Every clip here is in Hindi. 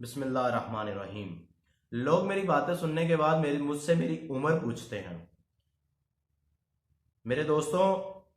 बिस्मिल्लाहिर्रहमानिर्रहीम। लोग मेरी बातें सुनने के बाद मुझसे मेरी उम्र पूछते हैं। मेरे दोस्तों,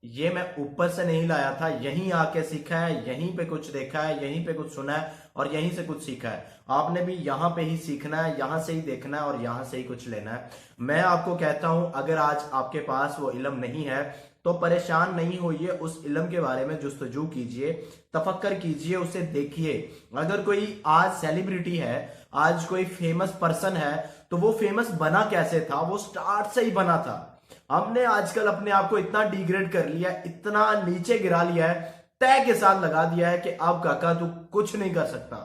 ये मैं ऊपर से नहीं लाया था, यहीं आके सीखा है, यहीं पे कुछ देखा है, यहीं पे कुछ सुना है और यहीं से कुछ सीखा है। आपने भी यहाँ पे ही सीखना है, यहाँ से ही देखना है और यहाँ से ही कुछ लेना है। मैं आपको कहता हूं, अगर आज आपके पास वो इल्म नहीं है तो परेशान नहीं होइए, उस इल्म के बारे में जुस्तजू कीजिए, तफक्कर कीजिए, उसे देखिए। अगर कोई आज सेलिब्रिटी है, आज कोई फेमस पर्सन है, तो वो फेमस बना कैसे था? वो स्टार्ट से ही बना था। हमने आजकल अपने आप को इतना डिग्रेड कर लिया, इतना नीचे गिरा लिया है, तय के साथ लगा दिया है कि अब काका तू कुछ नहीं कर सकता,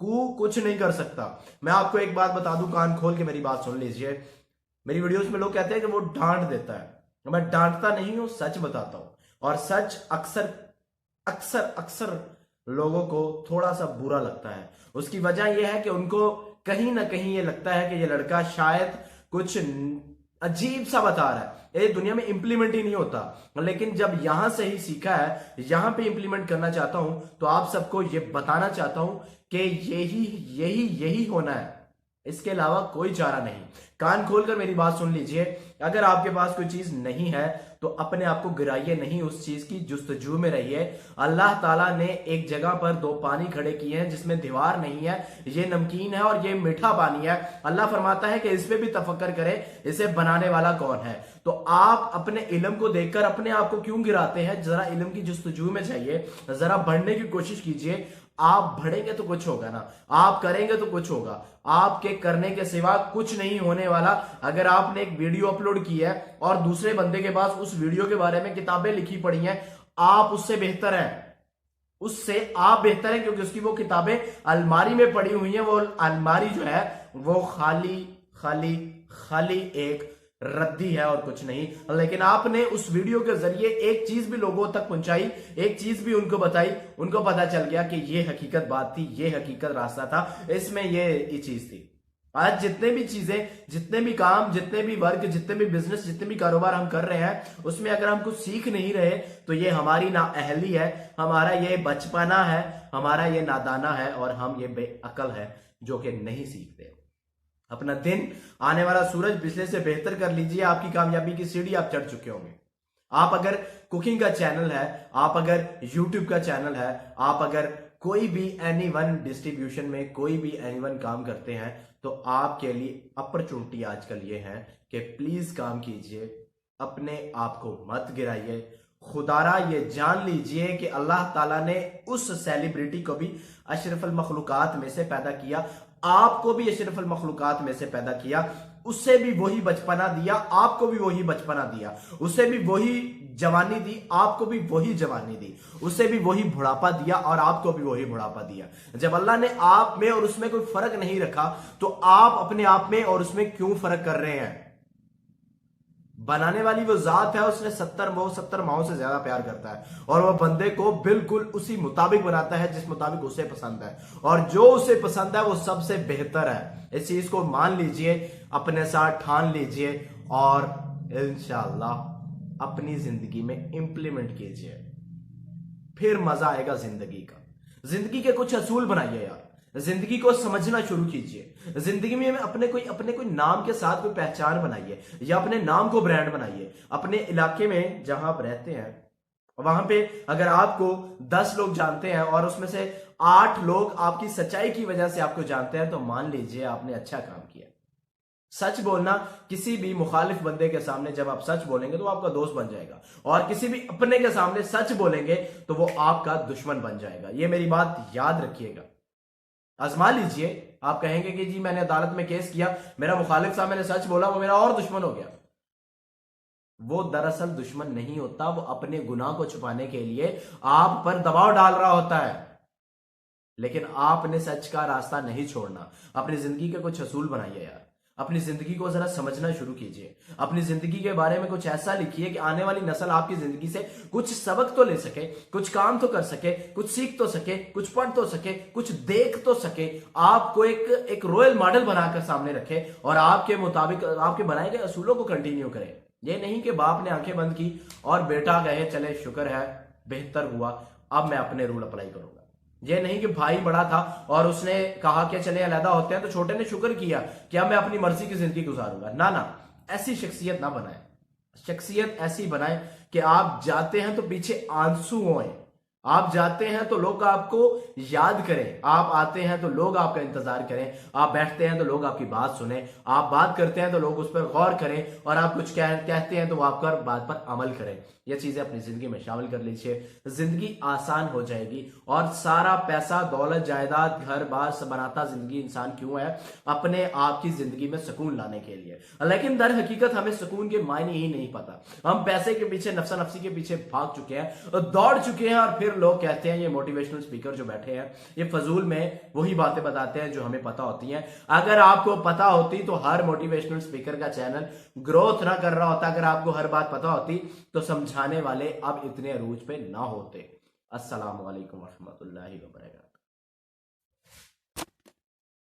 कुछ नहीं कर सकता। मैं आपको एक बात बता दूं, कान खोल के मेरी बात सुन लीजिए। मेरी वीडियोस में लोग कहते हैं कि वो डांट देता है, मैं डांटता नहीं हूं, सच बताता हूं। और सच अक्सर अक्सर अक्सर लोगों को थोड़ा सा बुरा लगता है। उसकी वजह यह है कि उनको कहीं ना कहीं ये लगता है कि ये लड़का शायद कुछ अजीब सा बता रहा है, ये दुनिया में इंप्लीमेंट ही नहीं होता। लेकिन जब यहां से ही सीखा है, यहां पे इंप्लीमेंट करना चाहता हूं, तो आप सबको ये बताना चाहता हूं कि यही यही यही होना है, इसके अलावा कोई चारा नहीं। कान खोलकर मेरी बात सुन लीजिए। अगर आपके पास कोई चीज नहीं है तो अपने आप को गिराइए नहीं, उस चीज की जुस्तजू में रहिए। अल्लाह ताला ने एक जगह पर दो पानी खड़े किए हैं जिसमें दीवार नहीं है, ये नमकीन है और ये मीठा पानी है। अल्लाह फरमाता है कि इस पे भी तफक्कर करें, इसे बनाने वाला कौन है। तो आप अपने इल्म को देखकर अपने आप को क्यों गिराते हैं? जरा इल्म की जुस्तजू में जाइए, जरा बढ़ने की कोशिश कीजिए। आप बढ़ेंगे तो कुछ होगा ना, आप करेंगे तो कुछ होगा। आपके करने के सिवा कुछ नहीं होने वाला। अगर आपने एक वीडियो अपलोड की है और दूसरे बंदे के पास उस वीडियो के बारे में किताबें लिखी पड़ी हैं, आप उससे बेहतर हैं, उससे आप बेहतर हैं, क्योंकि उसकी वो किताबें अलमारी में पड़ी हुई हैं। वो अलमारी जो है वो खाली खाली खाली एक रद्दी है और कुछ नहीं। लेकिन आपने उस वीडियो के जरिए एक चीज भी लोगों तक पहुंचाई, एक चीज भी उनको बताई, उनको पता चल गया कि ये हकीकत बात थी, ये हकीकत रास्ता था, इसमें ये चीज थी। आज जितने भी चीजें, जितने भी काम, जितने भी वर्क, जितने भी बिजनेस, जितने भी कारोबार हम कर रहे हैं, उसमें अगर हम कुछ सीख नहीं रहे तो ये हमारी नाअहली है, हमारा ये बचपना है, हमारा ये नादाना है और हम ये बेअकल है जो कि नहीं सीखते। अपना दिन, आने वाला सूरज पिछले से बेहतर कर लीजिए, आपकी कामयाबी की सीढ़ी आप चढ़ चुके होंगे। आप अगर कुकिंग का चैनल है, आप अगर यूट्यूब का चैनल है, आप अगर कोई भी एनी वन डिस्ट्रीब्यूशन में कोई भी एनी वन काम करते हैं, तो आपके लिए अपॉर्चुनिटी आजकल ये है कि प्लीज काम कीजिए, अपने आप को मत गिराइए। खुदारा ये जान लीजिए कि अल्लाह ताला ने उस सेलिब्रिटी को भी अशरफुल मखलूकात में से पैदा किया, आपको भी अशरफुल मखलूकात में से पैदा किया। उसे भी वही बचपना दिया, आपको भी वही बचपना दिया। उसे भी वही जवानी दी, आपको भी वही जवानी दी। उसे भी वही बुढ़ापा दिया और आपको भी वही बुढ़ापा दिया। जब अल्लाह ने आप में और उसमें कोई फर्क नहीं रखा, तो आप अपने आप में और उसमें क्यों फर्क कर रहे हैं? बनाने वाली वो जात है, उसने 70 माओ से ज्यादा प्यार करता है और वह बंदे को बिल्कुल उसी मुताबिक बनाता है जिस मुताबिक उसे पसंद है, और जो उसे पसंद है वो सबसे बेहतर है। इस चीज को मान लीजिए, अपने साथ ठान लीजिए और इंशाअल्लाह अपनी जिंदगी में इंप्लीमेंट कीजिए, फिर मजा आएगा जिंदगी का। जिंदगी के कुछ असूल बनाइए यार, जिंदगी को समझना शुरू कीजिए। जिंदगी में अपने कोई नाम के साथ कोई पहचान बनाइए, या अपने नाम को ब्रांड बनाइए। अपने इलाके में जहां आप रहते हैं, वहां पे अगर आपको 10 लोग जानते हैं और उसमें से 8 लोग आपकी सच्चाई की वजह से आपको जानते हैं, तो मान लीजिए आपने अच्छा काम किया। सच बोलना, किसी भी मुखालिफ बंदे के सामने जब आप सच बोलेंगे तो वो आपका दोस्त बन जाएगा, और किसी भी अपने के सामने सच बोलेंगे तो वो आपका दुश्मन बन जाएगा। ये मेरी बात याद रखिएगा, आजमा लीजिए। आप कहेंगे कि जी मैंने अदालत में केस किया, मेरा मुखालिफ साहब, मैंने सच बोला, वो मेरा और दुश्मन हो गया। वो दरअसल दुश्मन नहीं होता, वो अपने गुनाह को छुपाने के लिए आप पर दबाव डाल रहा होता है। लेकिन आपने सच का रास्ता नहीं छोड़ना। अपनी जिंदगी के कुछ असूल बनाइए यार, अपनी जिंदगी को जरा समझना शुरू कीजिए। अपनी जिंदगी के बारे में कुछ ऐसा लिखिए कि आने वाली नस्ल आपकी जिंदगी से कुछ सबक तो ले सके, कुछ काम तो कर सके, कुछ सीख तो सके, कुछ पढ़ तो सके, कुछ देख तो सके। आपको एक रॉयल मॉडल बनाकर सामने रखे और आपके मुताबिक आपके बनाए गए असूलों को कंटिन्यू करे। ये नहीं कि बाप ने आंखें बंद की और बेटा कहे चले शुक्र है बेहतर हुआ, अब मैं अपने रूल अप्लाई करूंगा। ये नहीं कि भाई बड़ा था और उसने कहा कि चले अलहदा होते हैं तो छोटे ने शुक्र किया कि अब मैं अपनी मर्जी की जिंदगी गुजारूंगा। ना ना, ऐसी शख्सियत ना बनाए। शख्सियत ऐसी बनाए कि आप जाते हैं तो पीछे आंसू हों, आप जाते हैं तो लोग आपको याद करें, आप आते हैं तो लोग आपका इंतजार करें, आप बैठते हैं तो लोग आपकी बात सुने, आप बात करते हैं तो लोग उस पर गौर करें, और आप कुछ कहते हैं तो वो आपका बात पर अमल करें। ये चीजें अपनी जिंदगी में शामिल कर लीजिए, जिंदगी आसान हो जाएगी। और सारा पैसा, दौलत, जायदाद, घर बार सब बनाता जिंदगी इंसान क्यों है? अपने आप की जिंदगी में सुकून लाने के लिए। लेकिन दर हकीकत हमें सुकून के मायने ही नहीं पता। हम पैसे के पीछे, नफ्सा नफ्सी के पीछे भाग चुके हैं, दौड़ चुके हैं, और फिर लोग कहते हैं ये मोटिवेशनल स्पीकर जो बैठे हैं ये फजूल में वही बातें बताते हैं जो हमें पता होती हैं। अगर आपको पता होती तो हर मोटिवेशनल स्पीकर का चैनल ग्रोथ ना कर रहा होता। अगर आपको हर बात पता होती तो समझाने वाले अब इतने अरूज पे ना होते। अस्सलाम वालेकुम रहमतुल्लाहि व बरकातहू।